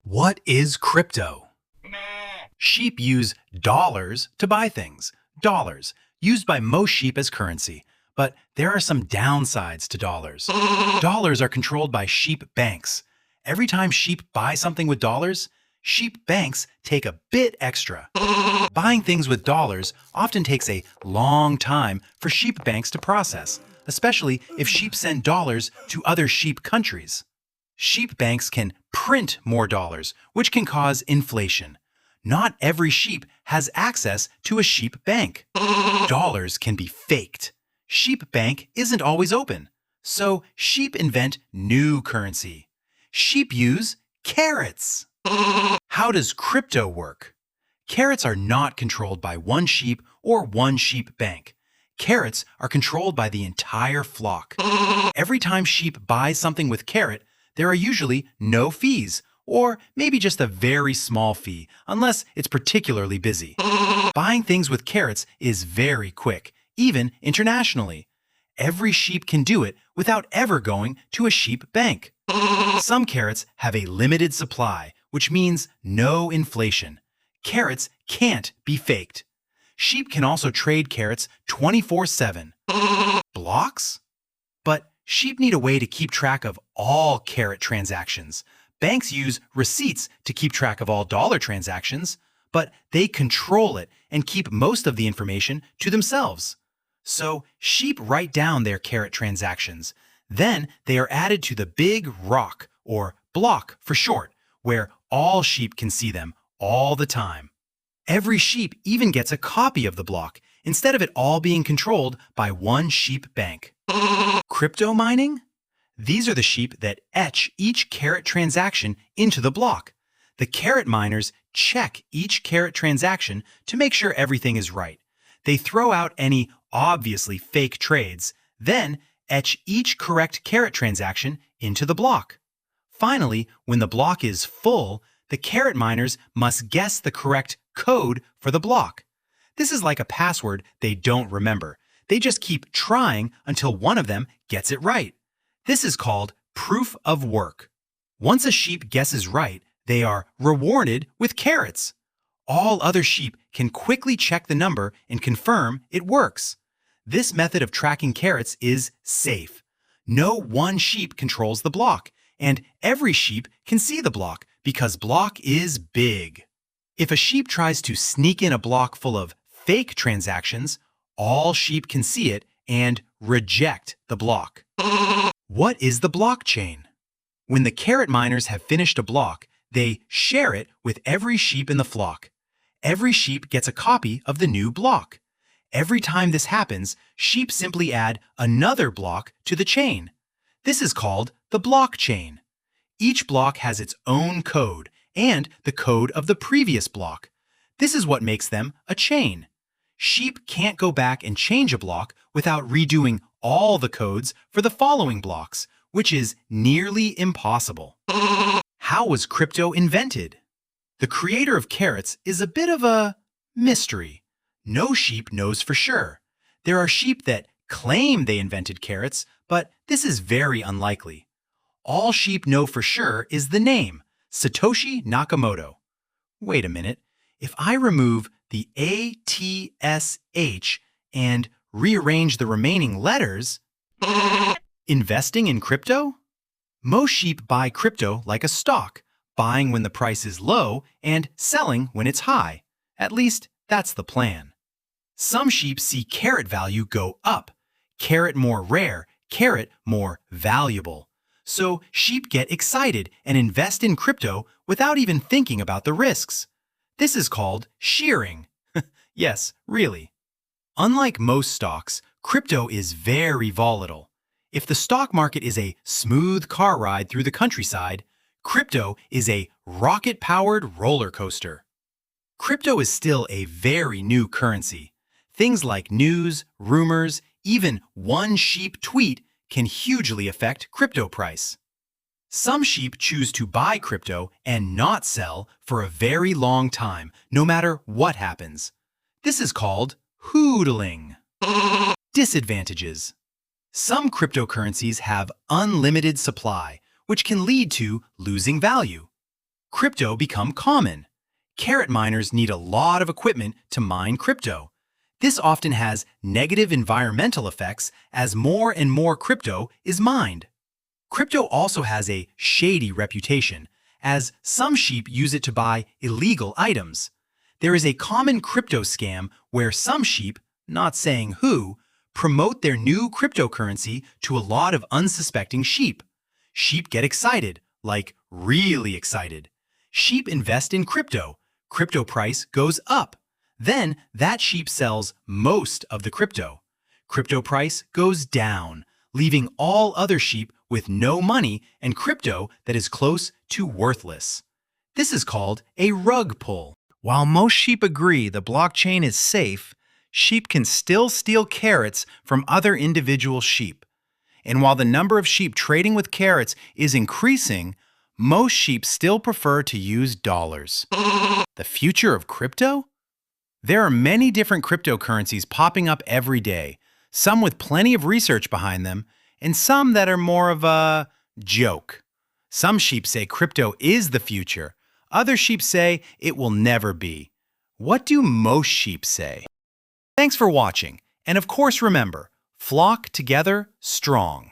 What is crypto? Sheep use dollars to buy things. Dollars, used by most sheep as currency. But there are some downsides to dollars. Dollars are controlled by sheep banks. Every time sheep buy something with dollars, sheep banks take a bit extra. Buying things with dollars often takes a long time for sheep banks to process, especially if sheep send dollars to other sheep countries. Sheep banks can print more dollars, which can cause inflation. Not every sheep has access to a sheep bank. Dollars can be faked. Sheep bank isn't always open. So sheep invent new currency. Sheep use carrots. How does crypto work? Carrots are not controlled by one sheep or one sheep bank. Carrots are controlled by the entire flock. Every time sheep buys something with carrot, there are usually no fees, or maybe just a very small fee, unless it's particularly busy. Buying things with carrots is very quick, even internationally. Every sheep can do it without ever going to a sheep bank. Some carrots have a limited supply, which means no inflation. Carrots can't be faked. Sheep can also trade carrots 24/7. Blocks? But sheep need a way to keep track of all carrot transactions. Banks use receipts to keep track of all dollar transactions, but they control it and keep most of the information to themselves. So sheep write down their carrot transactions. Then they are added to the big rock, or block for short, where all sheep can see them all the time. Every sheep even gets a copy of the block, instead of it all being controlled by one sheep bank. Crypto mining? These are the sheep that etch each carrot transaction into the block. The carrot miners check each carrot transaction to make sure everything is right. They throw out any obviously fake trades, then etch each correct carrot transaction into the block. Finally, when the block is full, the carrot miners must guess the correct code for the block. This is like a password they don't remember. They just keep trying until one of them gets it right. This is called proof of work. Once a sheep guesses right, they are rewarded with carrots. All other sheep can quickly check the number and confirm it works. This method of tracking carrots is safe. No one sheep controls the block, and every sheep can see the block because block is big. If a sheep tries to sneak in a block full of fake transactions, all sheep can see it and reject the block. What is the blockchain? When the carrot miners have finished a block, they share it with every sheep in the flock. Every sheep gets a copy of the new block. Every time this happens, sheep simply add another block to the chain. This is called the blockchain. Each block has its own code and the code of the previous block. This is what makes them a chain. Sheep can't go back and change a block without redoing all the codes for the following blocks, which is nearly impossible. How was crypto invented? The creator of carrots is a bit of a mystery. No sheep knows for sure. There are sheep that claim they invented carrots, but this is very unlikely. All sheep know for sure is the name, Satoshi Nakamoto. Wait a minute. If I remove the ATSH and rearrange the remaining letters, investing in crypto? Most sheep buy crypto like a stock, buying when the price is low and selling when it's high. At least, that's the plan. Some sheep see carrot value go up, carrot more rare, carrot more valuable. So sheep get excited and invest in crypto without even thinking about the risks. This is called shearing. Yes, really. Unlike most stocks, crypto is very volatile. If the stock market is a smooth car ride through the countryside, crypto is a rocket-powered roller coaster. Crypto is still a very new currency. Things like news, rumors, even one sheep tweet can hugely affect crypto price. Some sheep choose to buy crypto and not sell for a very long time, no matter what happens. This is called hoodling. Disadvantages. Some cryptocurrencies have unlimited supply, which can lead to losing value. crypto become common. Carrot miners need a lot of equipment to mine crypto. This often has negative environmental effects as more and more crypto is mined. Crypto also has a shady reputation, as some sheep use it to buy illegal items. There is a common crypto scam where some sheep, not saying who, promote their new cryptocurrency to a lot of unsuspecting sheep. Sheep get excited, like really excited. Sheep invest in crypto. Crypto price goes up. Then that sheep sells most of the crypto. Crypto price goes down, leaving all other sheep with no money and crypto that is close to worthless. This is called a rug pull. While most sheep agree the blockchain is safe, sheep can still steal carrots from other individual sheep. And while the number of sheep trading with carrots is increasing, most sheep still prefer to use dollars. The future of crypto? There are many different cryptocurrencies popping up every day, some with plenty of research behind them, and some that are more of a joke. Some sheep say crypto is the future. Other sheep say it will never be. What do most sheep say? Thanks for watching, and of course remember, flock together strong.